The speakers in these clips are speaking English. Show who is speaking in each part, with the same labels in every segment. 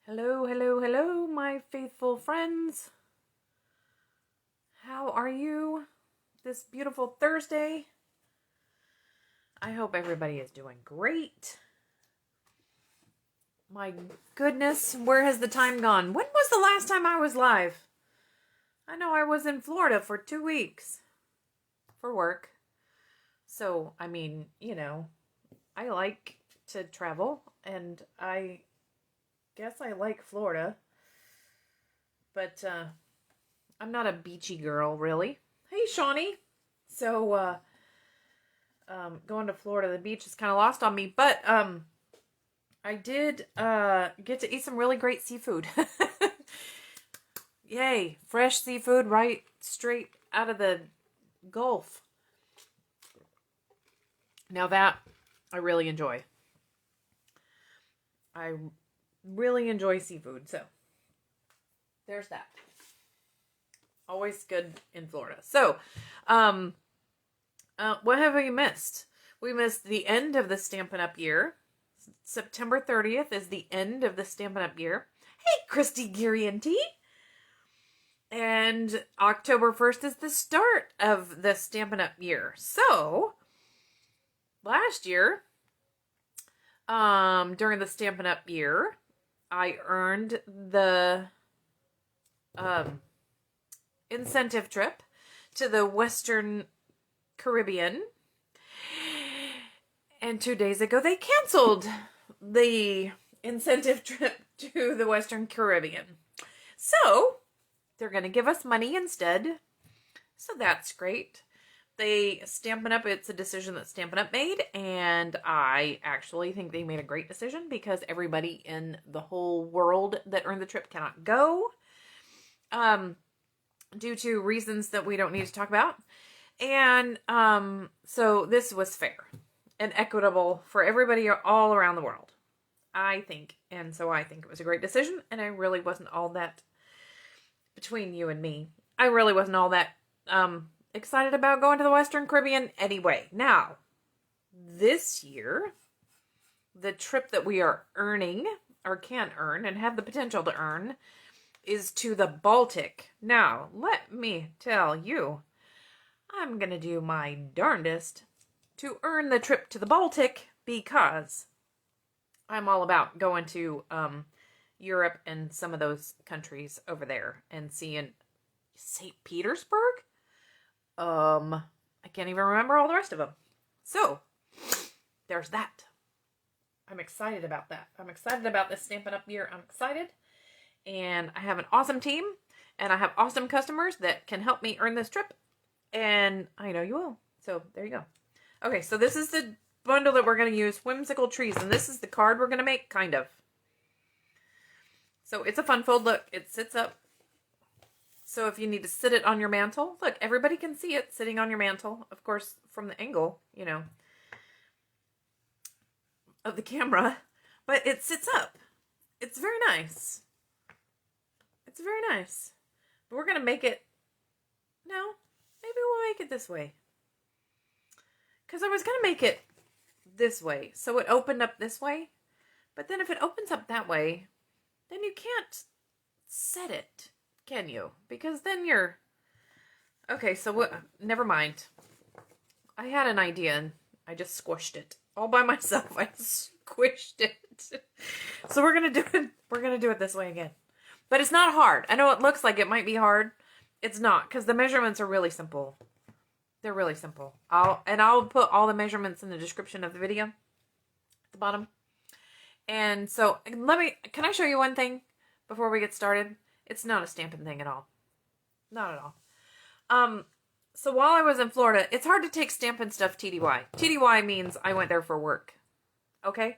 Speaker 1: Hello, hello, hello, my faithful friends. How are you this beautiful Thursday? I hope everybody is doing great. My goodness, where has the time gone? When was the last time I was live? I know I was in Florida for 2 weeks for work. So, I mean, I like to travel, and I guess I like Florida. But I'm not a beachy girl, really. Hey, Shawnee. So, going to Florida, the beach is kind of lost on me. But I did get to eat some really great seafood. Yay, fresh seafood right straight out of the Gulf. Now that I really enjoy. I really enjoy seafood, so there's that. Always good in Florida. So, what have we missed? We missed the end of the Stampin' Up! Year. September 30th is the end of the Stampin' Up! Year. Hey, Christy Girianty! And October 1st is the start of the Stampin' Up! Year. So, last year, during the Stampin' Up! Year, I earned the incentive trip to the Western Caribbean. And 2 days ago, they canceled the incentive trip to the Western Caribbean. So, they're going to give us money instead. So that's great. Stampin' Up! It's a decision that Stampin' Up! Made, and I actually think they made a great decision because everybody in the whole world that earned the trip cannot go, due to reasons that we don't need to talk about. And so this was fair and equitable for everybody all around the world, I think. And so I think it was a great decision, and I really wasn't all that, between you and me, I really wasn't all that excited about going to the Western Caribbean anyway. Now, this year, the trip that we are earning, or can earn, and have the potential to earn, is to the Baltic. Now, let me tell you, I'm going to do my darndest to earn the trip to the Baltic because I'm all about going to Europe and some of those countries over there and seeing St. Petersburg. I can't even remember all the rest of them. So, there's that. I'm excited about that. I'm excited about this Stampin' Up! Year. I'm excited. And I have an awesome team. And I have awesome customers that can help me earn this trip. And I know you will. So, there you go. Okay, so this is the bundle that we're going to use. Whimsical Trees. And this is the card we're going to make, kind of. So, it's a fun fold. Look, it sits up. So if you need to sit it on your mantle, look, everybody can see it sitting on your mantle. Of course, from the angle, of the camera. But it sits up. It's very nice. It's very nice. But we're going to make it... No, maybe we'll make it this way. Because I was going to make it this way. So it opened up this way. But then if it opens up that way, then you can't set it. Can you? Because then you're... Okay, so what? Never mind. I had an idea and I just squished it. All by myself. I squished it. So we're going to do it. We're going to do it this way again. But it's not hard. I know it looks like it might be hard. It's not, because the measurements are really simple. They're really simple. I'll put all the measurements in the description of the video at the bottom. And so can I show you one thing before we get started? It's not a Stampin' thing at all. Not at all. So while I was in Florida, it's hard to take Stampin' stuff TDY. TDY means I went there for work. Okay?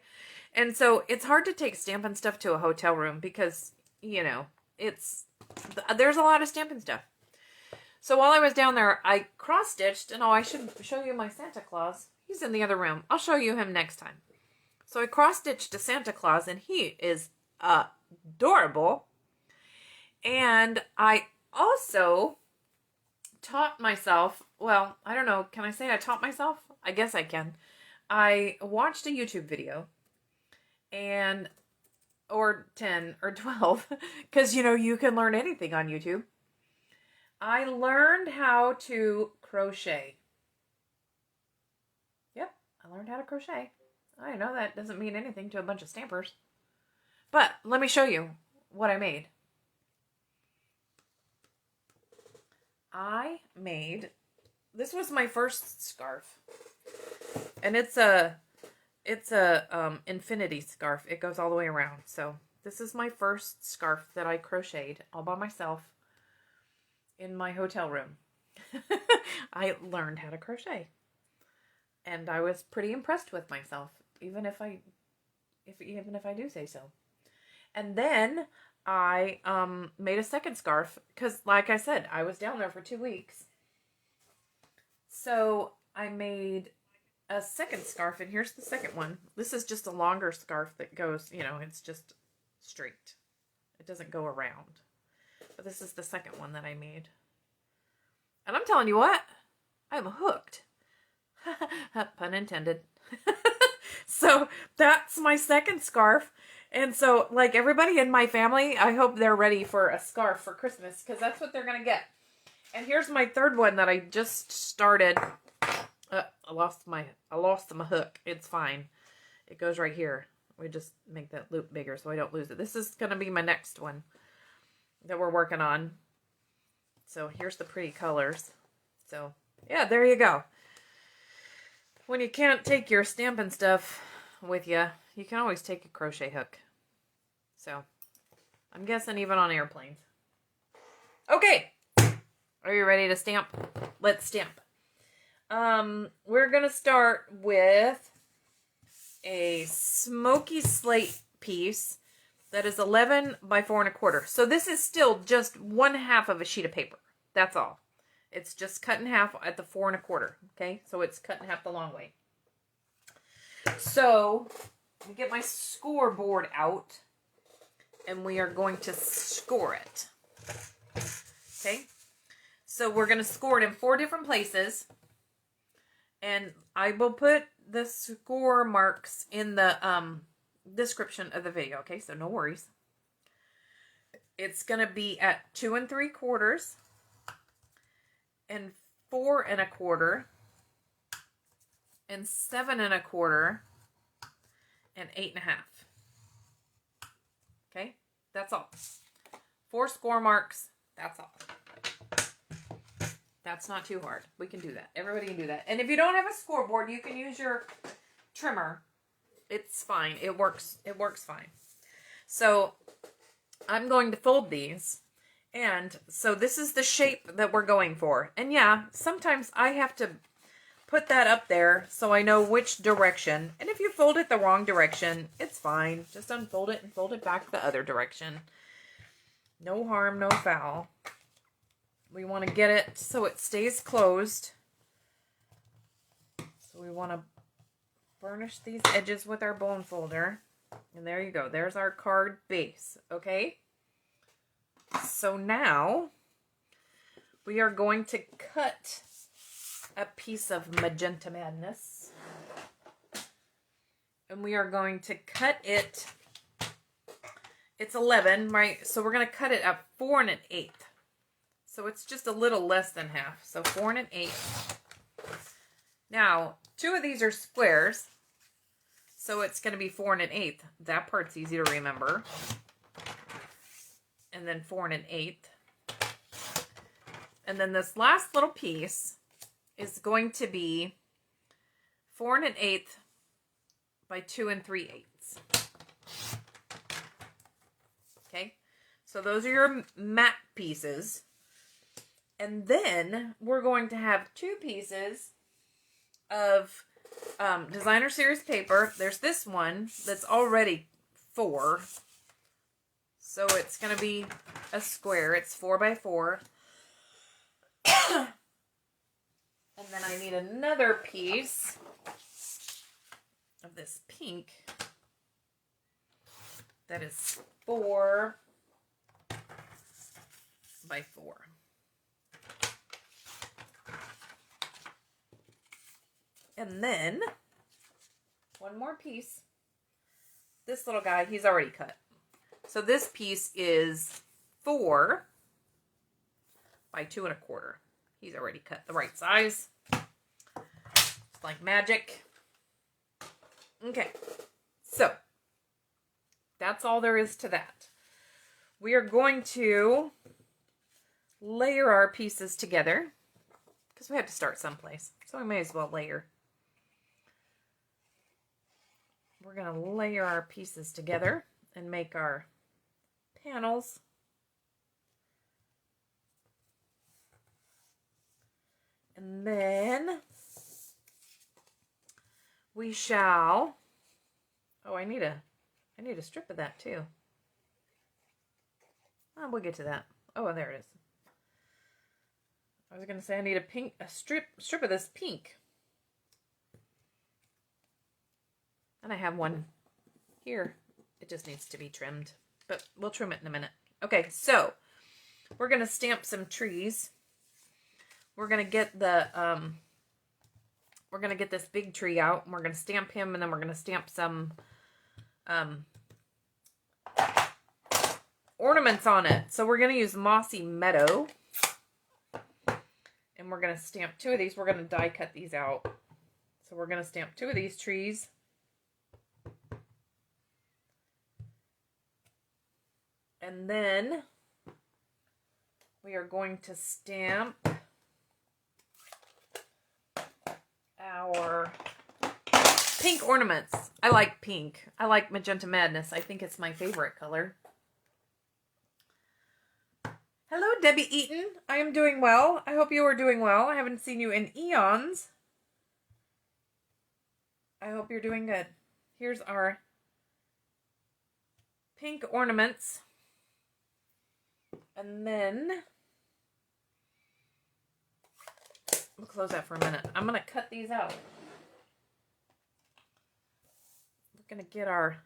Speaker 1: And so it's hard to take Stampin' stuff to a hotel room because, there's a lot of Stampin' stuff. So while I was down there, I cross-stitched, and I should show you my Santa Claus. He's in the other room. I'll show you him next time. So I cross-stitched a Santa Claus, and he is adorable. And I also taught myself, well, I don't know, can I say I taught myself? I guess I can. I watched a YouTube video, and or 10 or 12 because, you know, you can learn anything on YouTube. I learned how to crochet. Yep, I learned how to crochet. I know that doesn't mean anything to a bunch of stampers. But let me show you what I made. This was my first scarf. And it's a infinity scarf. It goes all the way around. So this is my first scarf that I crocheted all by myself in my hotel room. I learned how to crochet. And I was pretty impressed with myself, even if I do say so. And then I made a second scarf because, like I said, I was down there for 2 weeks. So I made a second scarf, and here's the second one. This is just a longer scarf that goes, you know, it's just straight. It doesn't go around. But this is the second one that I made. And I'm telling you what, I'm hooked. Pun intended. So that's my second scarf. And so, like, everybody in my family, I hope they're ready for a scarf for Christmas, because that's what they're going to get. And here's my third one that I just started. I lost my hook. It's fine. It goes right here. We just make that loop bigger so I don't lose it. This is going to be my next one that we're working on. So here's the pretty colors. So, yeah, there you go. When you can't take your Stampin' Stuff with you, you can always take a crochet hook. So, I'm guessing even on airplanes. Okay. Are you ready to stamp? Let's stamp. We're going to start with a smoky slate piece that is 11 by 4 1/4. So this is still just 1/2 of a sheet of paper. That's all. It's just cut in half at the 4 1/4. Okay, so it's cut in half the long way. So let me get my scoreboard out, and we are going to score it. Okay, so we're going to score it in 4 different places, and I will put the score marks in the description of the video. Okay, so no worries. It's going to be at 2 3/4 and 4 1/4 and 7 1/4 and 8 1/2. Okay, that's all. 4 score marks. That's all. That's not too hard. We can do that. Everybody can do that. And if you don't have a scoreboard, you can use your trimmer. It's fine. It works. It works fine. So I'm going to fold these. And so this is the shape that we're going for. And yeah, sometimes I have to put that up there so I know which direction. And if you fold it the wrong direction, it's fine. Just unfold it and fold it back the other direction. No harm, no foul. We want to get it so it stays closed. So we want to burnish these edges with our bone folder. And there you go. There's our card base. Okay? So now we are going to cut a piece of Magenta Madness. And we are going to cut it. It's 11, right? So we're going to cut it at 4 1/8. So it's just a little less than half. So 4 1/8. Now, 2 of these are squares. So it's going to be 4 1/8. That part's easy to remember. And then 4 1/8. And then this last little piece is going to be 4 1/8 by 2 3/8. Okay, so those are your mat pieces. And then we're going to have 2 pieces of designer series paper. There's this one that's already 4. So it's going to be a square. It's 4 by 4. And then I need another piece of this pink that is 4 by 4. And then one more piece. This little guy, he's already cut. So this piece is 4 by 2 1/4. He's already cut the right size. It's like magic. Okay, so that's all there is to that. We are going to layer our pieces together because we have to start someplace. So we may as well layer. We're going to layer our pieces together and make our panels. And then we shall, oh, I need a strip of that too. Oh, we'll get to that. Oh, there it is. I was going to say I need a strip of this pink. And I have one here. It just needs to be trimmed, but we'll trim it in a minute. Okay, so we're going to stamp some trees. We're going to get this big tree out, and we're going to stamp him, and then we're going to stamp some ornaments on it. So we're going to use Mossy Meadow, and we're going to stamp 2 of these. We're going to die cut these out. So we're going to stamp 2 of these trees. And then we are going to stamp our pink ornaments. I like pink. I like Magenta Madness. I think it's my favorite color. Hello, Debbie Eaton. I am doing well. I hope you are doing well. I haven't seen you in eons. I hope you're doing good. Here's our pink ornaments. And then we'll close that for a minute. I'm going to cut these out. We're going to get our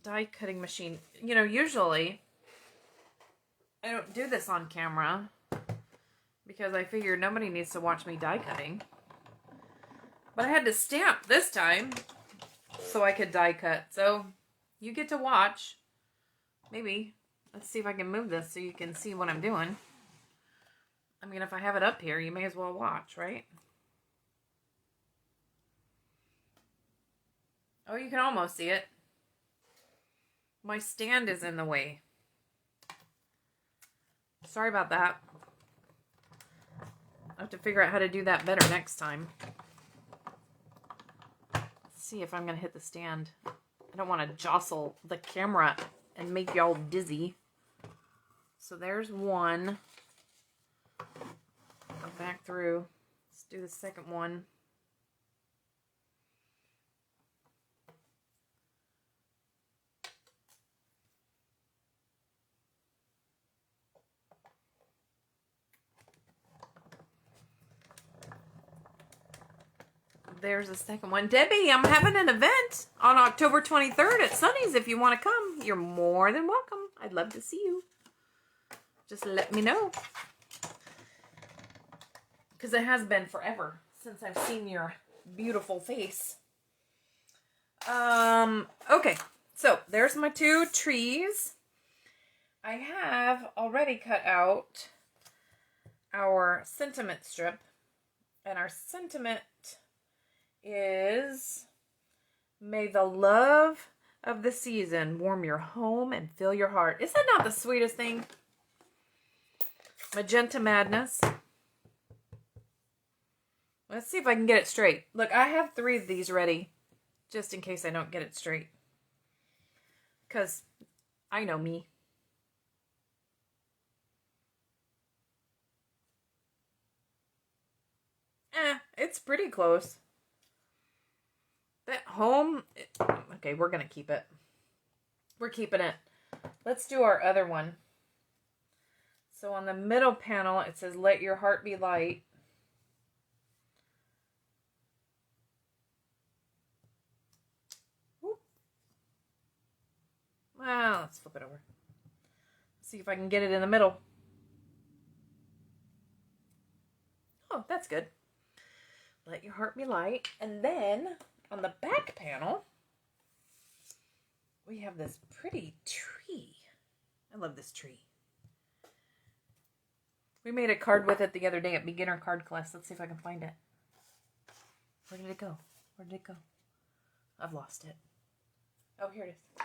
Speaker 1: die cutting machine. You know, usually I don't do this on camera because I figure nobody needs to watch me die cutting. But I had to stamp this time so I could die cut. So you get to watch. Maybe. Let's see if I can move this so you can see what I'm doing. I mean, if I have it up here, you may as well watch, right? Oh, you can almost see it. My stand is in the way. Sorry about that. I have to figure out how to do that better next time. Let's see if I'm going to hit the stand. I don't want to jostle the camera and make y'all dizzy. So there's one. Go back through. Let's do the second one. There's the second one. Debbie, I'm having an event on October 23rd at Sunny's. If you want to come, you're more than welcome. I'd love to see you. Just let me know. Because it has been forever since I've seen your beautiful face. Okay. So, there's my 2 trees. I have already cut out our sentiment strip. And our sentiment is, may the love of the season warm your home and fill your heart. Is that not the sweetest thing? Magenta Madness. Let's see if I can get it straight. Look, I have 3 of these ready, just in case I don't get it straight. Because I know me. It's pretty close. That home, okay, we're going to keep it. We're keeping it. Let's do our other one. So on the middle panel, it says, let your heart be light. Whoop. Well, let's flip it over. See if I can get it in the middle. Oh, that's good. Let your heart be light. And then on the back panel, we have this pretty tree. I love this tree. We made a card with it the other day at beginner card class. Let's see if I can find it. Where did it go? Where did it go? I've lost it. Oh, here it is.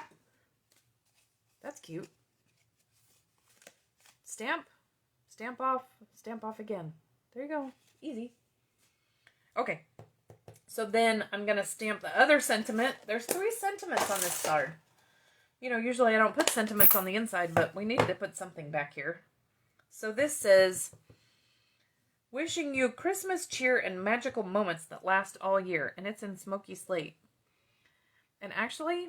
Speaker 1: That's cute. Stamp. Stamp off again. There you go. Easy. Okay. So then I'm going to stamp the other sentiment. There's 3 sentiments on this card. You know, usually I don't put sentiments on the inside, but we needed to put something back here. So this says, wishing you Christmas cheer and magical moments that last all year. And it's in Smoky Slate. And actually,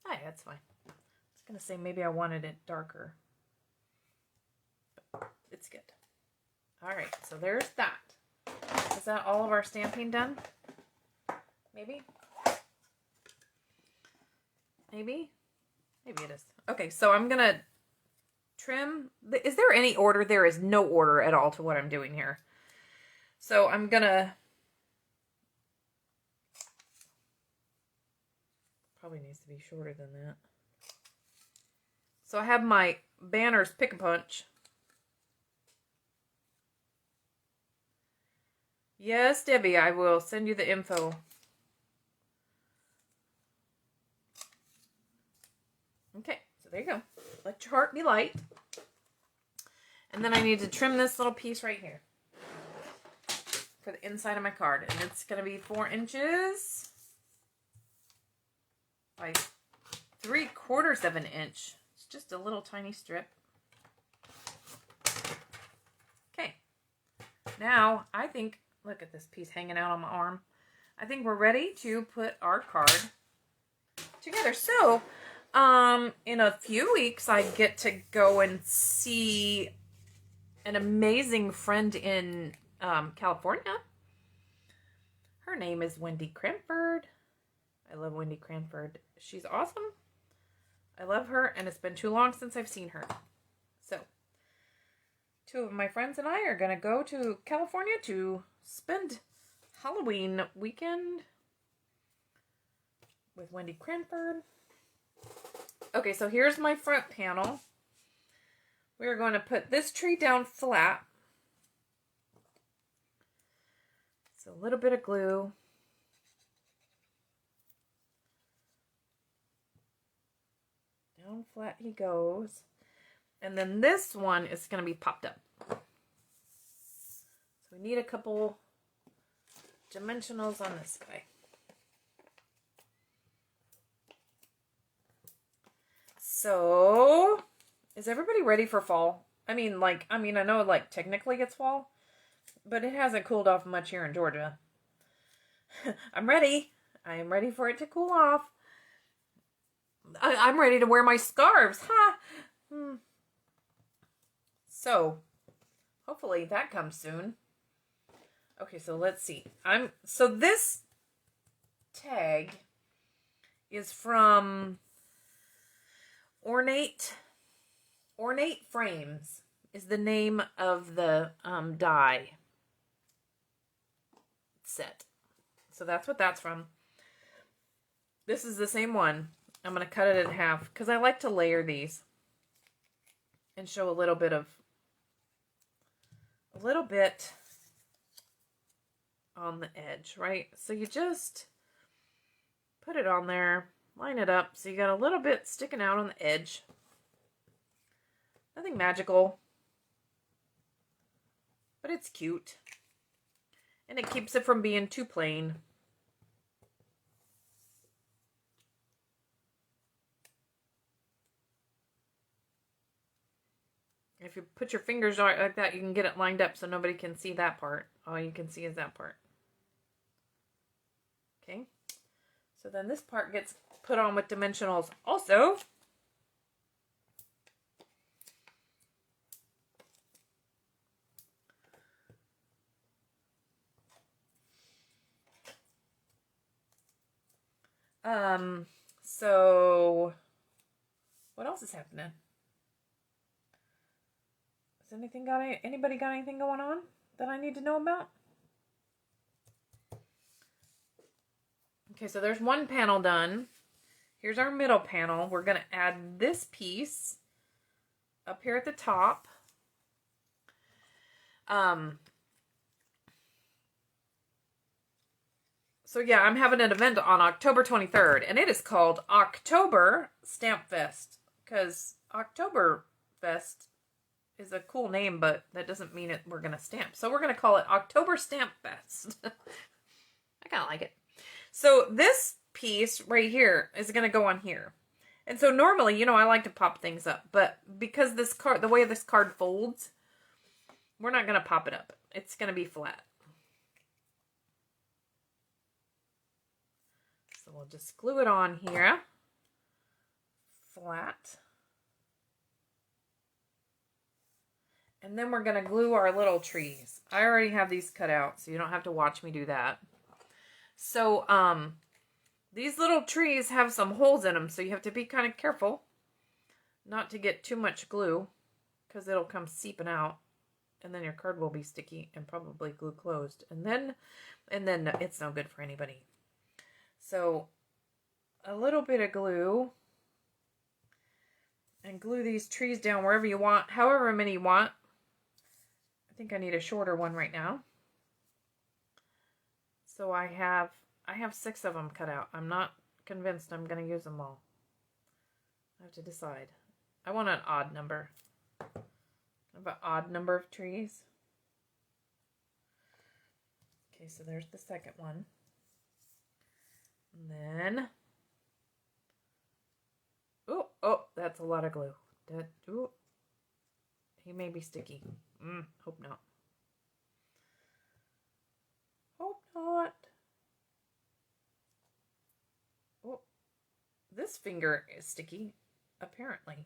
Speaker 1: yeah, that's fine. I was going to say maybe I wanted it darker. But it's good. All right, so there's that. Is that all of our stamping done? Maybe? Maybe? Maybe it is. Okay, so I'm going to trim. Is there any order? There is no order at all to what I'm doing here. So I'm going to... Probably needs to be shorter than that. So I have my banners Pick-a-Punch. Yes, Debbie, I will send you the info. Okay, so there you go. Let your heart be light. And then I need to trim this little piece right here for the inside of my card. And it's going to be 4 inches by 3/4 of an inch. It's just a little tiny strip. Okay. Now, I think, look at this piece hanging out on my arm. I think we're ready to put our card together. So, in a few weeks, I get to go and see an amazing friend in California. Her name is Wendy Cranford. I love Wendy Cranford. She's awesome. I love her, and it's been too long since I've seen her. So, 2 of my friends and I are going to go to California to spend Halloween weekend with Wendy Cranford. Okay, so here's my front panel. We're going to put this tree down flat. So a little bit of glue. Down flat he goes. And then this one is going to be popped up. So we need a couple dimensionals on this guy. So, is everybody ready for fall? I know like technically it's fall, but it hasn't cooled off much here in Georgia. I'm ready. I am ready for it to cool off. I'm ready to wear my scarves. Ha! So, hopefully that comes soon. Okay, so let's see. So this tag is from Ornate Frames is the name of the die set. So that's what that's from. This is the same one. I'm going to cut it in half because I like to layer these and show a little bit on the edge, right? So you just put it on there, line it up, so you got a little bit sticking out on the edge. Nothing magical, but it's cute. And it keeps it from being too plain. If you put your fingers on it like that, you can get it lined up so nobody can see that part. All you can see is that part. Okay. So then this part gets put on with dimensionals also. So what else is happening? Has anybody got anything going on that I need to know about? Okay, so there's one panel done. here's our middle panel. We're going to add this piece up here at the top. So yeah, I'm having an event on October 23rd, and it is called October Stamp Fest, because Oktoberfest is a cool name, but that doesn't mean we're going to stamp. So we're going to call it October Stamp Fest. I kind of like it. So this piece right here is going to go on here. And so normally, you know, I like to pop things up, but because this card, the way this card folds, we're not going to pop it up. It's going to be flat. So we'll just glue it on here. Flat. And then we're going to glue our little trees. I already have these cut out, so you don't have to watch me do that. So, these little trees have some holes in them, so you have to be kind of careful not to get too much glue, because it'll come seeping out, and then your card will be sticky and probably glue closed, and then it's no good for anybody. So, a little bit of glue, and glue these trees down wherever you want, however many you want. I think I need a shorter one right now. So I have 6 of them cut out. I'm not convinced I'm going to use them all. I have to decide. I want an odd number. I have an odd number of trees. Okay, so there's the second one. And then, oh, that's a lot of glue. He may be sticky. Hope not. Hope not. Oh, this finger is sticky, apparently.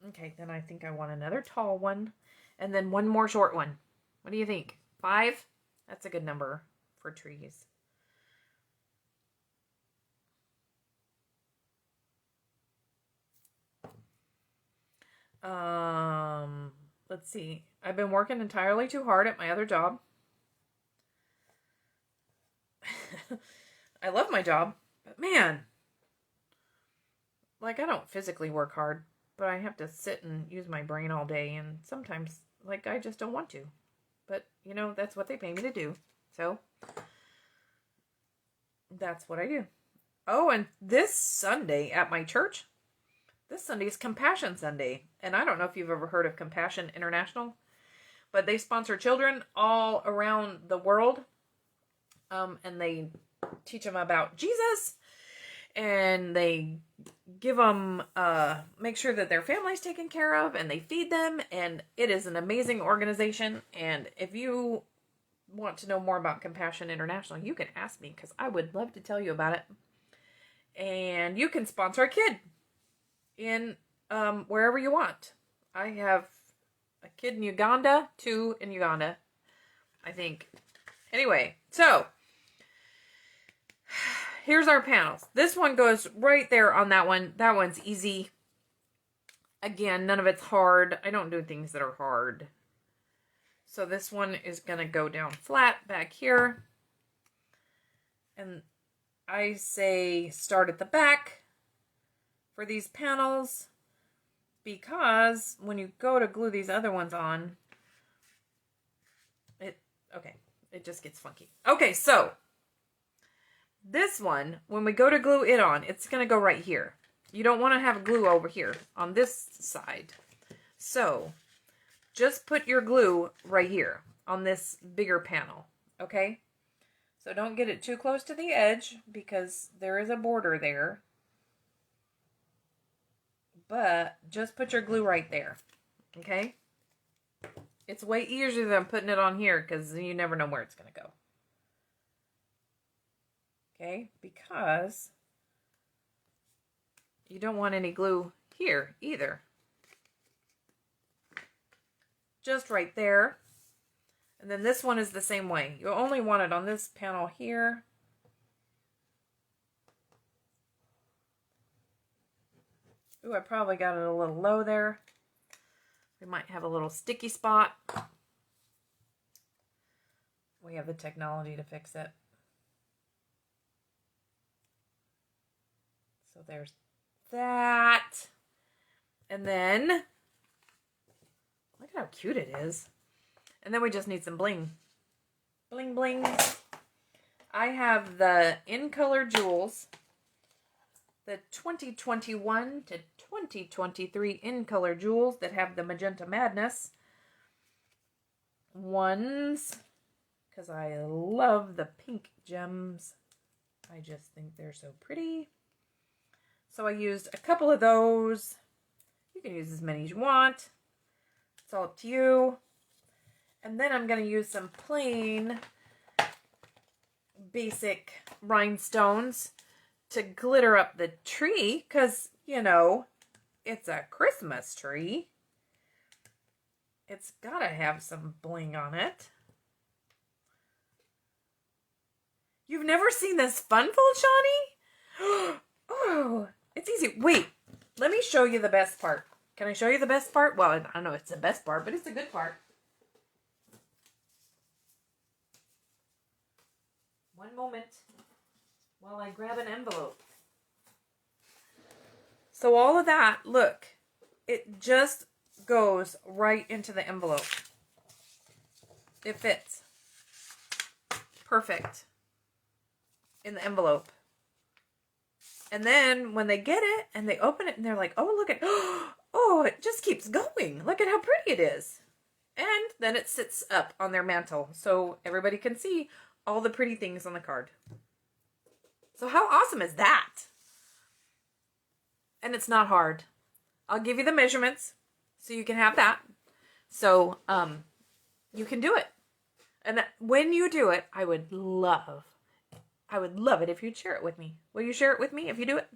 Speaker 1: Okay, then I think I want another tall one, and then one more short one. What do you think? 5? That's a good number for trees. Let's see. I've been working entirely too hard at my other job. I love my job, but man, like I don't physically work hard, but I have to sit and use my brain all day, and sometimes, like, I just don't want to. But, you know, that's what they pay me to do. So, that's what I do. Oh, and this Sunday at my church, this Sunday is Compassion Sunday. And I don't know if you've ever heard of Compassion International, but they sponsor children all around the world. And they teach them about Jesus. And they give them, make sure that their family's taken care of, and they feed them. And it is an amazing organization. And if you want to know more about Compassion International, you can ask me, because I would love to tell you about it. And you can sponsor a kid in wherever you want. I have a kid in Uganda, 2 in Uganda, I think. Anyway, so here's our panels. This one goes right there on that one. That one's easy. Again, none of it's hard. I don't do things that are hard. So this one is going to go down flat back here. And I say start at the back for these panels, because when you go to glue these other ones on, it just gets funky. Okay, so this one, when we go to glue it on, it's going to go right here. You don't want to have glue over here on this side. So just put your glue right here on this bigger panel, okay? So don't get it too close to the edge, because there is a border there. But just put your glue right there, okay? It's way easier than putting it on here, because you never know where it's going to go. Okay, because you don't want any glue here either. Just right there. And then this one is the same way. You only want it on this panel here. Ooh, I probably got it a little low there. We might have a little sticky spot. We have the technology to fix it. So there's that. And then, look at how cute it is. And then we just need some bling. Bling, bling. I have the In Color Jewels, the 2021 to 2023 In Color Jewels that have the Magenta Madness ones, because I love the pink gems. I just think they're so pretty. So I used a couple of those. You can use as many as you want. It's all up to you. And then I'm going to use some plain basic rhinestones to glitter up the tree, because, you know, it's a Christmas tree. It's got to have some bling on it. You've never seen this fun fold, Shawnee? Oh, it's easy. Wait, let me show you the best part. Can I show you the best part? Well, I don't know if it's the best part, but it's a good part. One moment while I grab an envelope. So all of that, look, it just goes right into the envelope. It fits perfect in the envelope. And then when they get it and they open it and they're like, oh, look at, oh, it just keeps going. Look at how pretty it is. And then it sits up on their mantle so everybody can see all the pretty things on the card. So how awesome is that? And it's not hard. I'll give you the measurements so you can have that. So you can do it. And when you do it, I would love it if you'd share it with me. Will you share it with me if you do it?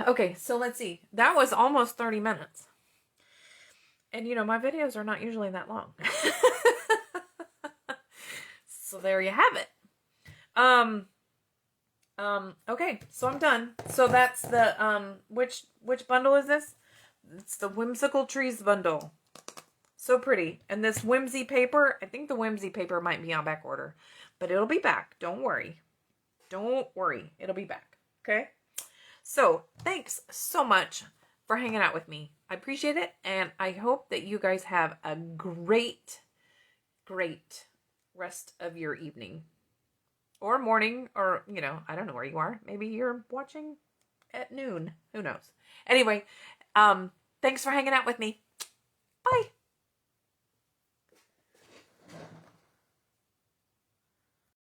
Speaker 1: Okay, so let's see. That was almost 30 minutes. And you know, my videos are not usually that long. So there you have it. Okay, so I'm done. So that's the, which bundle is this? It's the Whimsical Trees bundle. So pretty. And this Whimsy paper, I think the Whimsy paper might be on back order, but it'll be back. Don't worry. Don't worry. It'll be back. Okay? So thanks so much for hanging out with me. I appreciate it. And I hope that you guys have a great rest of your evening or morning, or, you know, I don't know where you are. Maybe you're watching at noon. Who knows? Anyway, thanks for hanging out with me.